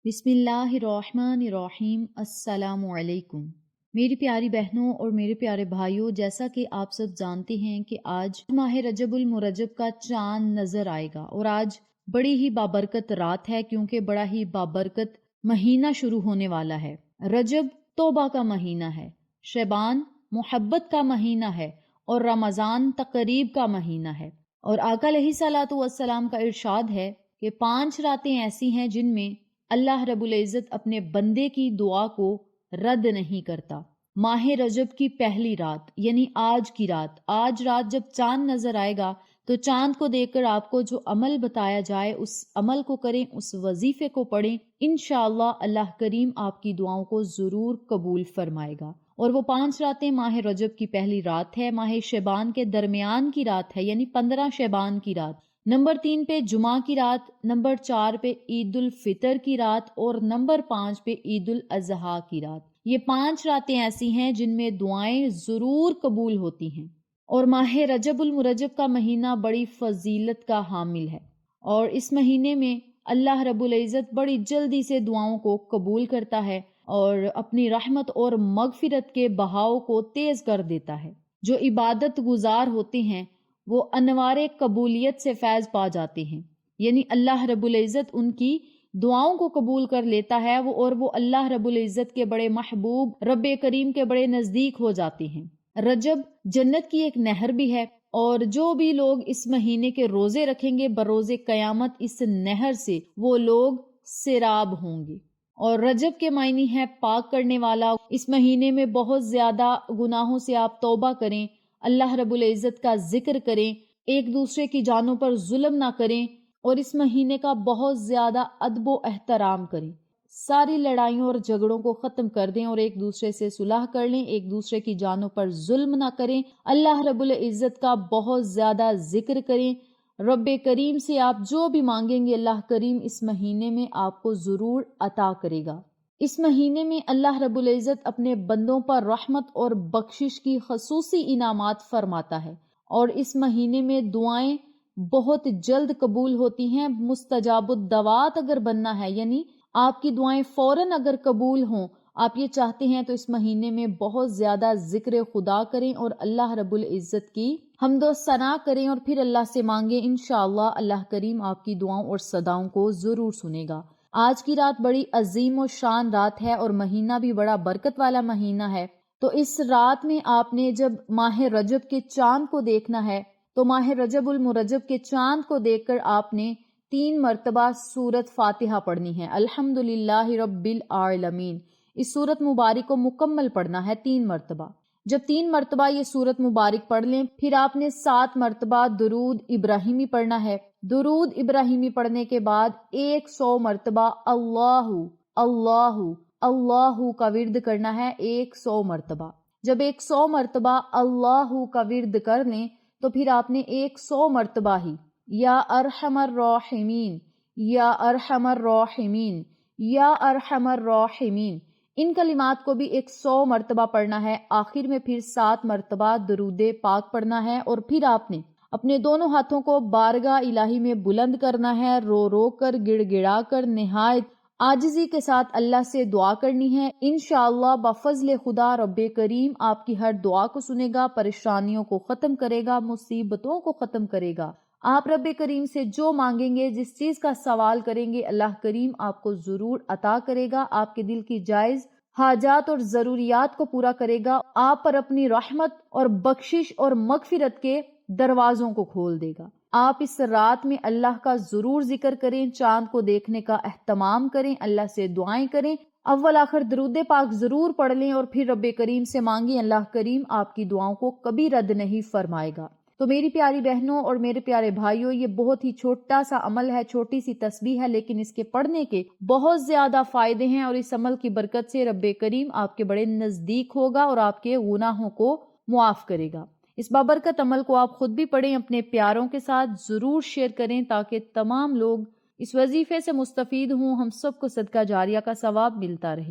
بسم اللہ الرحمن الرحیم۔ السلام علیکم میری پیاری بہنوں اور میرے پیارے بھائیوں، جیسا کہ آپ سب جانتے ہیں کہ آج ماہ رجب المرجب کا چاند نظر آئے گا، اور آج بڑی ہی بابرکت رات ہے کیونکہ بڑا ہی بابرکت مہینہ شروع ہونے والا ہے۔ رجب توبہ کا مہینہ ہے، شعبان محبت کا مہینہ ہے، اور رمضان تقریب کا مہینہ ہے۔ اور آقا علیہ الصلوۃ والسلام کا ارشاد ہے کہ 5 راتیں ایسی ہیں جن میں اللہ رب العزت اپنے بندے کی دعا کو رد نہیں کرتا۔ ماہ رجب کی پہلی رات یعنی آج رات جب چاند نظر آئے گا تو چاند کو دیکھ کر آپ کو جو عمل بتایا جائے اس عمل کو کریں، اس وظیفے کو پڑھیں، انشاءاللہ اللہ کریم آپ کی دعاؤں کو ضرور قبول فرمائے گا۔ اور وہ 5 راتیں ماہ رجب کی پہلی رات ہے، ماہ شعبان کے درمیان کی رات ہے یعنی 15 شعبان کی رات، نمبر 3 پہ جمعہ کی رات، نمبر 4 پہ عید الفطر کی رات، اور نمبر 5 پہ عید الاضحیٰ کی رات۔ یہ 5 راتیں ایسی ہیں جن میں دعائیں ضرور قبول ہوتی ہیں۔ اور ماہ رجب المرجب کا مہینہ بڑی فضیلت کا حامل ہے، اور اس مہینے میں اللہ رب العزت بڑی جلدی سے دعاؤں کو قبول کرتا ہے اور اپنی رحمت اور مغفرت کے بہاؤ کو تیز کر دیتا ہے۔ جو عبادت گزار ہوتے ہیں وہ انوار قبولیت سے فیض پا جاتے ہیں، یعنی اللہ رب العزت ان کی دعاؤں کو قبول کر لیتا ہے، وہ اللہ رب العزت کے بڑے محبوب، رب کریم کے بڑے نزدیک ہو جاتے ہیں۔ رجب جنت کی ایک نہر بھی ہے، اور جو بھی لوگ اس مہینے کے روزے رکھیں گے بروز قیامت اس نہر سے وہ لوگ سیراب ہوں گے۔ اور رجب کے معنی ہے پاک کرنے والا۔ اس مہینے میں بہت زیادہ گناہوں سے آپ توبہ کریں، اللہ رب العزت کا ذکر کریں، ایک دوسرے کی جانوں پر ظلم نہ کریں، اور اس مہینے کا بہت زیادہ ادب و احترام کریں۔ ساری لڑائیوں اور جھگڑوں کو ختم کر دیں اور ایک دوسرے سے صلح کر لیں، ایک دوسرے کی جانوں پر ظلم نہ کریں، اللہ رب العزت کا بہت زیادہ ذکر کریں۔ رب کریم سے آپ جو بھی مانگیں گے اللہ کریم اس مہینے میں آپ کو ضرور عطا کرے گا۔ اس مہینے میں اللہ رب العزت اپنے بندوں پر رحمت اور بخشش کی خصوصی انعامات فرماتا ہے، اور اس مہینے میں دعائیں بہت جلد قبول ہوتی ہیں۔ مستجاب الدعوات اگر بننا ہے، یعنی آپ کی دعائیں فوراً اگر قبول ہوں، آپ یہ چاہتے ہیں تو اس مہینے میں بہت زیادہ ذکر خدا کریں اور اللہ رب العزت کی حمد و ثنا کریں، اور پھر اللہ سے مانگیں، انشاءاللہ اللہ کریم آپ کی دعاؤں اور صداؤں کو ضرور سنے گا۔ آج کی رات بڑی عظیم و شان رات ہے، اور مہینہ بھی بڑا برکت والا مہینہ ہے۔ تو اس رات میں آپ نے جب ماہ رجب کے چاند کو دیکھنا ہے تو ماہ رجب المرجب کے چاند کو دیکھ کر آپ نے 3 مرتبہ سورت فاتحہ پڑھنی ہے، الحمدللہ رب العالمین۔ اس سورت مبارک کو مکمل پڑھنا ہے 3 مرتبہ۔ جب 3 مرتبہ یہ سورت مبارک پڑھ لیں پھر آپ نے 7 مرتبہ درود ابراہیمی پڑھنا ہے۔ درود ابراہیمی پڑھنے کے بعد 100 مرتبہ اللہ اللہ اللہ کا ورد کرنا ہے، 100 مرتبہ۔ جب 100 مرتبہ اللہ کا ورد کر لیں تو پھر آپ نے 100 مرتبہ ہی یا ارحم الراحمین یا ارحم الراحمین یا ارحم الراحمین، ان کلمات کو بھی 100 مرتبہ پڑھنا ہے۔ آخر میں پھر 7 مرتبہ درود پاک پڑھنا ہے، اور پھر آپ نے اپنے دونوں ہاتھوں کو بارگاہ الہی میں بلند کرنا ہے، رو رو کر گڑ گڑا کر نہایت عاجزی کے ساتھ اللہ سے دعا کرنی ہے۔ انشاءاللہ بفضل خدا رب کریم آپ کی ہر دعا کو سنے گا، پریشانیوں کو ختم کرے گا، مصیبتوں کو ختم کرے گا۔ آپ رب کریم سے جو مانگیں گے، جس چیز کا سوال کریں گے، اللہ کریم آپ کو ضرور عطا کرے گا، آپ کے دل کی جائز حاجات اور ضروریات کو پورا کرے گا، آپ پر اپنی رحمت اور بخشش اور مغفرت کے دروازوں کو کھول دے گا۔ آپ اس رات میں اللہ کا ضرور ذکر کریں، چاند کو دیکھنے کا اہتمام کریں، اللہ سے دعائیں کریں، اول آخر درود پاک ضرور پڑھ لیں، اور پھر رب کریم سے مانگیں، اللہ کریم آپ کی دعاؤں کو کبھی رد نہیں فرمائے گا۔ تو میری پیاری بہنوں اور میرے پیارے بھائیوں، یہ بہت ہی چھوٹا سا عمل ہے، چھوٹی سی تسبیح ہے، لیکن اس کے پڑھنے کے بہت زیادہ فائدے ہیں، اور اس عمل کی برکت سے رب کریم آپ کے بڑے نزدیک ہوگا اور آپ کے گناہوں کو معاف کرے گا۔ اس بابرکت عمل کو آپ خود بھی پڑھیں، اپنے پیاروں کے ساتھ ضرور شیئر کریں تاکہ تمام لوگ اس وظیفے سے مستفید ہوں، ہم سب کو صدقہ جاریہ کا ثواب ملتا رہے۔